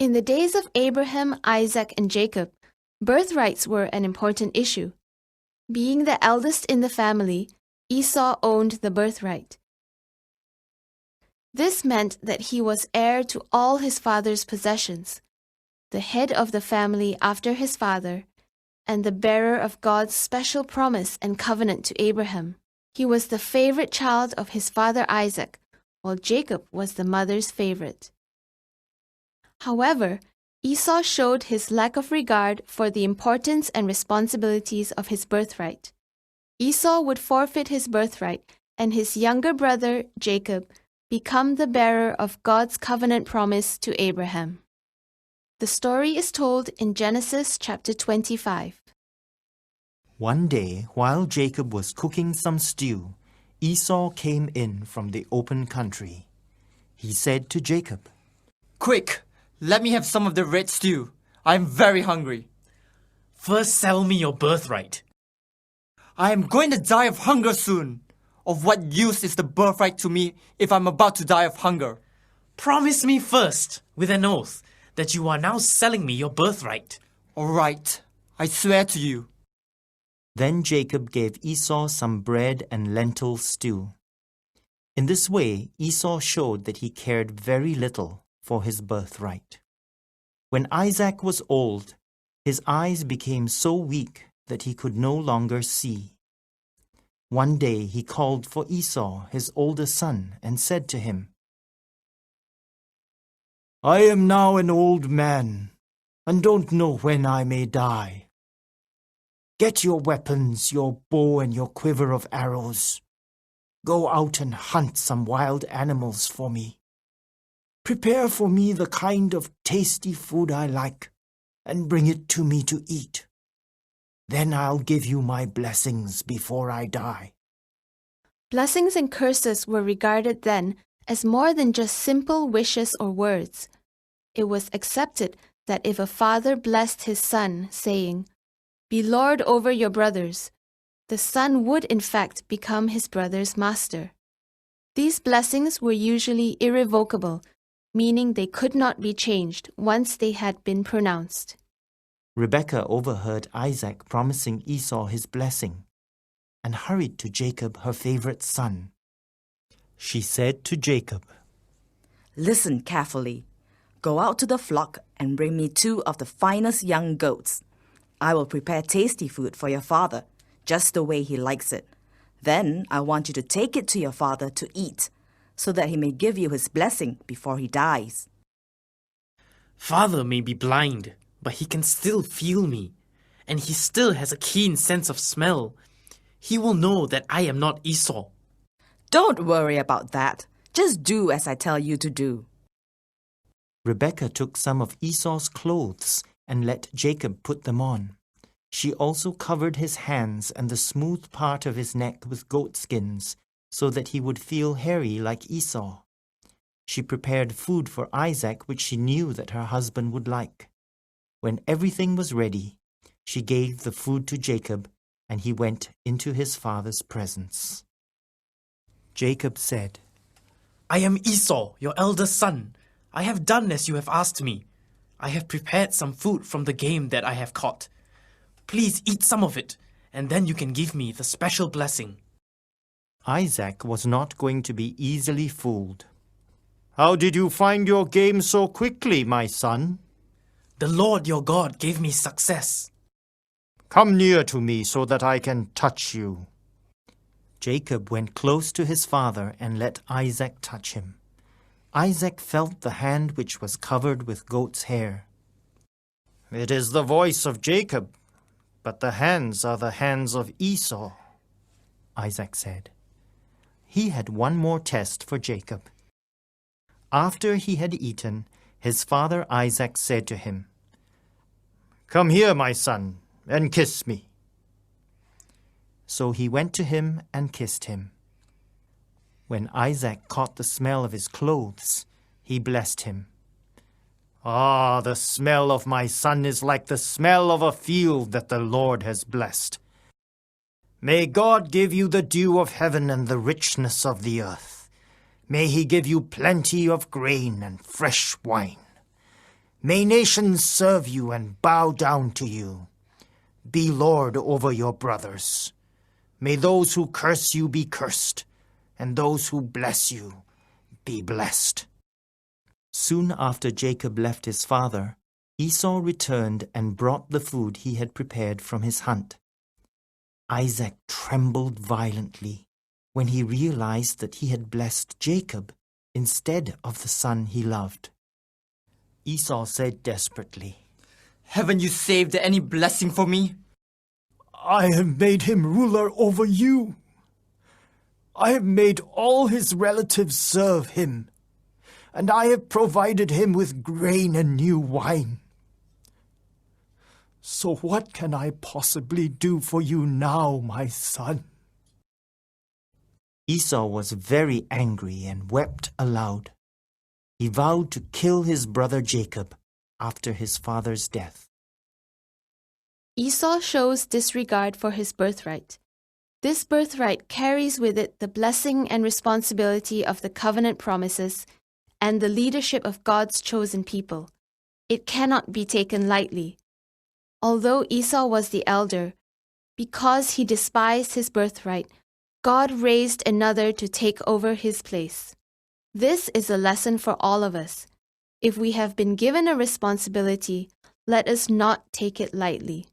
In the days of Abraham, Isaac, and Jacob, birthrights were an important issue. Being the eldest in the family, Esau owned the birthright. This meant that he was heir to all his father's possessions, the head of the family after his father, and the bearer of God's special promise and covenant to Abraham. He was the favorite child of his father Isaac, while Jacob was the mother's favorite. However, Esau showed his lack of regard for the importance and responsibilities of his birthright. Esau would forfeit his birthright, and his younger brother, Jacob, become the bearer of God's covenant promise to Abraham. The story is told in Genesis chapter 25. One day, while Jacob was cooking some stew, Esau came in from the open country. He said to Jacob, "Quick, let me have some of the red stew. I am very hungry." "First sell me your birthright." "I am going to die of hunger soon. Of what use is the birthright to me if I'm about to die of hunger?" "Promise me first, with an oath, that you are now selling me your birthright." "All right, I swear to you." Then Jacob gave Esau some bread and lentil stew. In this way, Esau showed that he cared very little for his birthright. When Isaac was old, his eyes became so weak that he could no longer see. One day he called for Esau, his older son, and said to him, "I am now an old man, and don't know when I may die. Get your weapons, your bow and your quiver of arrows. Go out and hunt some wild animals for me. Prepare for me the kind of tasty food I like, and bring it to me to eat. Then I'll give you my blessings before I die." Blessings and curses were regarded then as more than just simple wishes or words. It was accepted that if a father blessed his son, saying, "Be lord over your brothers," the son would in fact become his brother's master. These blessings were usually irrevocable, meaning they could not be changed once they had been pronounced. Rebekah overheard Isaac promising Esau his blessing, and hurried to Jacob, her favorite son. She said to Jacob, "Listen carefully. Go out to the flock and bring me 2 of the finest young goats. I will prepare tasty food for your father, just the way he likes it. Then I want you to take it to your father to eat, so that he may give you his blessing before he dies." "Father may be blind, but he can still feel me, and he still has a keen sense of smell. He will know that I am not Esau." "Don't worry about that. Just do as I tell you to do." Rebekah took some of Esau's clothes and let Jacob put them on. She also covered his hands and the smooth part of his neck with goat skins, so that he would feel hairy like Esau. She prepared food for Isaac which she knew that her husband would like. When everything was ready, she gave the food to Jacob, and he went into his father's presence. Jacob said, "I am Esau, your eldest son. I have done as you have asked me. I have prepared some food from the game that I have caught. Please eat some of it, and then you can give me the special blessing." Isaac was not going to be easily fooled. "How did you find your game so quickly, my son?" "The Lord your God gave me success." "Come near to me so that I can touch you." Jacob went close to his father and let Isaac touch him. Isaac felt the hand which was covered with goat's hair. "It is the voice of Jacob, but the hands are the hands of Esau," Isaac said. He had one more test for Jacob. After he had eaten, his father Isaac said to him, "Come here, my son, and kiss me." So he went to him and kissed him. When Isaac caught the smell of his clothes, he blessed him. "Ah, the smell of my son is like the smell of a field that the Lord has blessed. May God give you the dew of heaven and the richness of the earth. May he give you plenty of grain and fresh wine. May nations serve you and bow down to you. Be lord over your brothers. May those who curse you be cursed, and those who bless you be blessed." Soon after Jacob left his father, Esau returned and brought the food he had prepared from his hunt. Isaac trembled violently when he realized that he had blessed Jacob instead of the son he loved. Esau said desperately, Haven't you saved any blessing for me? "I have made him ruler over you. I have made all his relatives serve him, and I have provided him with grain and new wine. So what can I possibly do for you now, my son?" Esau was very angry and wept aloud. He vowed to kill his brother Jacob after his father's death. Esau shows disregard for his birthright. This birthright carries with it the blessing and responsibility of the covenant promises and the leadership of God's chosen people. It cannot be taken lightly. Although Esau was the elder, because he despised his birthright, God raised another to take over his place. This is a lesson for all of us. If we have been given a responsibility, let us not take it lightly.